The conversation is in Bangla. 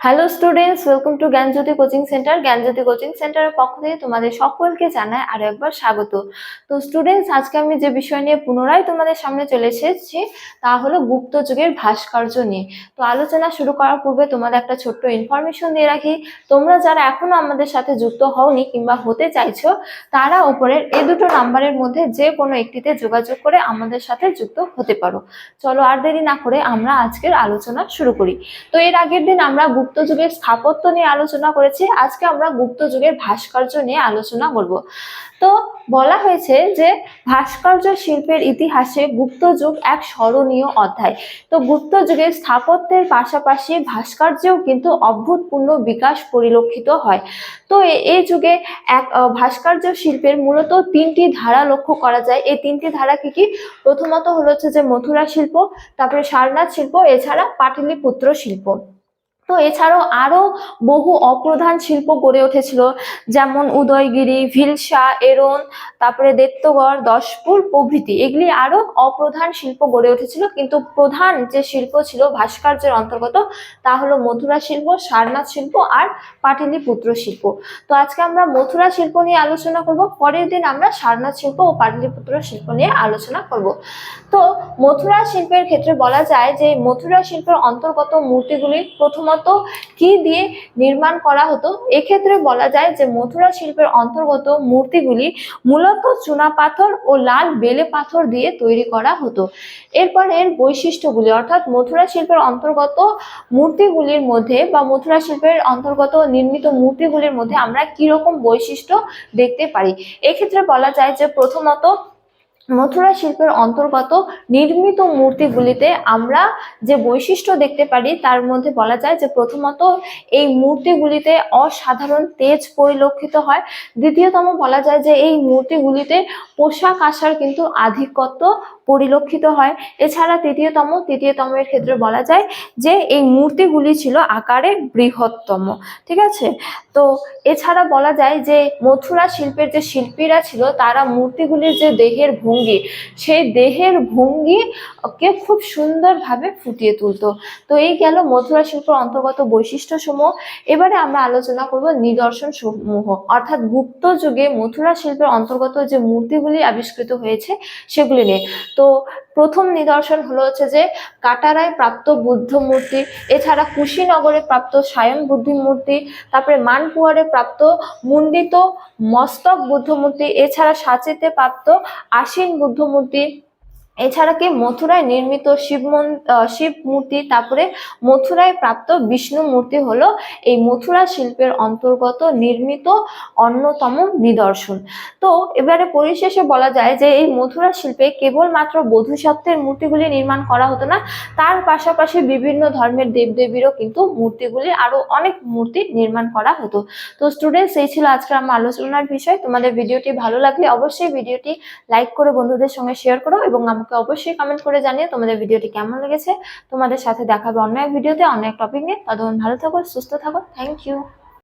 Hello students, welcome to Gyanjyoti coaching centre. Gyanjyoti coaching সেন্টারের পক্ষ থেকে তোমাদের সকলকে জানাই আরো একবার স্বাগত। তো স্টুডেন্টস, আজকে আমি যে বিষয় নিয়ে পুনরায় তোমাদের সামনে চলে এসেছি তা হলো গুপ্ত যুগের ভাস্কর্য নিয়ে। তো আলোচনা শুরু করার পূর্বে তোমাদের একটা ছোট্ট ইনফরমেশন দিয়ে রাখি। তোমরা যারা এখনো আমাদের সাথে যুক্ত হওনি কিংবা হতে চাইছো, তারা উপরের এই দুটো নাম্বারের মধ্যে যে কোনো একটিতে যোগাযোগ করে আমাদের সাথে যুক্ত হতে পারো। চলো আর দেরি না করে আমরা আজকের আলোচনা শুরু করি। তো এর আগের দিন আমরা গুপ্ত যুগের স্থাপত্য নিয়ে আলোচনা করেছি, আজকে আমরা গুপ্ত যুগের ভাস্কর্য নিয়ে আলোচনা করব। তো বলা হয়েছে যে ভাস্কর্য শিল্পের ইতিহাসে গুপ্ত যুগ এক স্মরণীয় অধ্যায়। তো গুপ্ত যুগের স্থাপত্যের পাশাপাশি ভাস্কর্যেও কিন্তু অভূতপূর্ণ বিকাশ পরিলক্ষিত হয়। তো এই যুগে এক ভাস্কর্য শিল্পের মূলত তিনটি ধারা লক্ষ্য করা যায়। এই তিনটি ধারা কি কি? প্রথমত হলো হচ্ছে যে মথুরা শিল্প, তারপরে সারনাথ শিল্প, এছাড়া পাটলিপুত্র শিল্প। তো এছাড়াও আরো বহু অপ্রধান শিল্প গড়ে উঠেছিল, যেমন উদয়গিরি, ভিলসা, এরন, তারপরে দেত্তগড়, দশপুর প্রভৃতি। এগুলি আরো অপ্রধান শিল্প গড়ে উঠেছিল, কিন্তু প্রধান যে শিল্প ছিল ভাস্কর্যের অন্তর্গত তা হলো মথুরা শিল্প, সারনাথ শিল্প আর পাটলিপুত্র শিল্প। তো আজকে আমরা মথুরা শিল্প নিয়ে আলোচনা করব, পরের দিন আমরা সারনাথ শিল্প ও পাটলিপুত্র শিল্প নিয়ে আলোচনা করব। তো মথুরা শিল্পের ক্ষেত্রে বলা যায় যে মথুরা শিল্পের অন্তর্গত মূর্তিগুলি প্রথমত কি দিয়ে নির্মাণ করা হতো? এক্ষেত্রে বলা যায় যে মথুরা শিল্পের অন্তর্গত মূর্তিগুলি মূলত চুনাপাথর ও লাল বেলে পাথর দিয়ে তৈরি করা হতো। এরপর এর বৈশিষ্ট্যগুলি, অর্থাৎ মথুরা শিল্পের অন্তর্গত মূর্তিগুলির মধ্যে বা মথুরা শিল্পের অন্তর্গত নির্মিত মূর্তিগুলির মধ্যে আমরা কি রকম বৈশিষ্ট্য দেখতে পারি? এক্ষেত্রে বলা যায় যে প্রথমত মথুরা শিল্পের অন্তর্গত নির্মিত মূর্তিগুলিতে আমরা যে বৈশিষ্ট্য দেখতে পারি তার মধ্যে বলা যায় যে প্রথমত এই মূর্তিগুলিতে অসাধারণ তেজ পরিলক্ষিত হয়। দ্বিতীয়তম বলা যায় যে এই মূর্তিগুলিতে পোশাক আশার কিন্তু আধিক্যত্ব পরিলক্ষিত হয়। এছাড়া তৃতীয়তমের ক্ষেত্রে বলা যায় যে এই মূর্তিগুলি ছিল আকারে বৃহত্তম। ঠিক আছে, তো এছাড়া বলা যায় যে মথুরা শিল্পের যে শিল্পীরা ছিল তারা মূর্তিগুলির যে দেহের ভঙ্গি, সেই দেহের ভঙ্গিকে খুব সুন্দরভাবে ফুটিয়ে তুলতো। তো এই গেল মথুরা শিল্পের অন্তর্গত বৈশিষ্ট্য সমূহ। এবারে আমরা আলোচনা করব নিদর্শন সমূহ, অর্থাৎ গুপ্ত যুগে মথুরা শিল্পের অন্তর্গত যে মূর্তিগুলি আবিষ্কৃত হয়েছে সেগুলি নিয়ে। তো প্রথম নিদর্শন হলো হচ্ছে যে কাটারায় প্রাপ্ত বুদ্ধ মূর্তি, এছাড়া কুশীনগরে প্রাপ্ত সায়ন বুদ্ধি মূর্তি, তারপরে মানপুয়ারে প্রাপ্ত মুন্ডিত মস্তক বুদ্ধ মূর্তি, এছাড়া সাঁচিতে প্রাপ্ত আসীন বুদ্ধ মূর্তি, এছাড়া কি মথুরায় নির্মিত শিব মূর্তি, তারপরে মথুরায় প্রাপ্ত বিষ্ণু মূর্তি হলো এই মথুরা শিল্পের অন্তর্গত নির্মিত অন্যতম নিদর্শন। তো এবারে পরিশেষে বলা যায় যে এই মথুরা শিল্পে কেবলমাত্র বোধিসত্ত্বের মূর্তিগুলি নির্মাণ করা হতো না, তার পাশাপাশি বিভিন্ন ধর্মের দেবদেবীরও কিন্তু মূর্তিগুলি আরো অনেক মূর্তি নির্মাণ করা হতো। তো স্টুডেন্টস, এই ছিল আজকে আমার আলোচনার বিষয়। তোমাদের ভিডিওটি ভালো লাগলে অবশ্যই ভিডিওটি লাইক করে বন্ধুদের সঙ্গে শেয়ার করো এবং আমাকে অবশ্যই কমেন্ট করে জানিয়ে তোমাদের ভিডিওটি কেমন লেগেছে। তোমাদের সাথে দেখাবে অন্য এক ভিডিওতে অন্য এক টপিক নিয়ে। ততক্ষণ ভালো থাকো, সুস্থ থাকো। Thank you.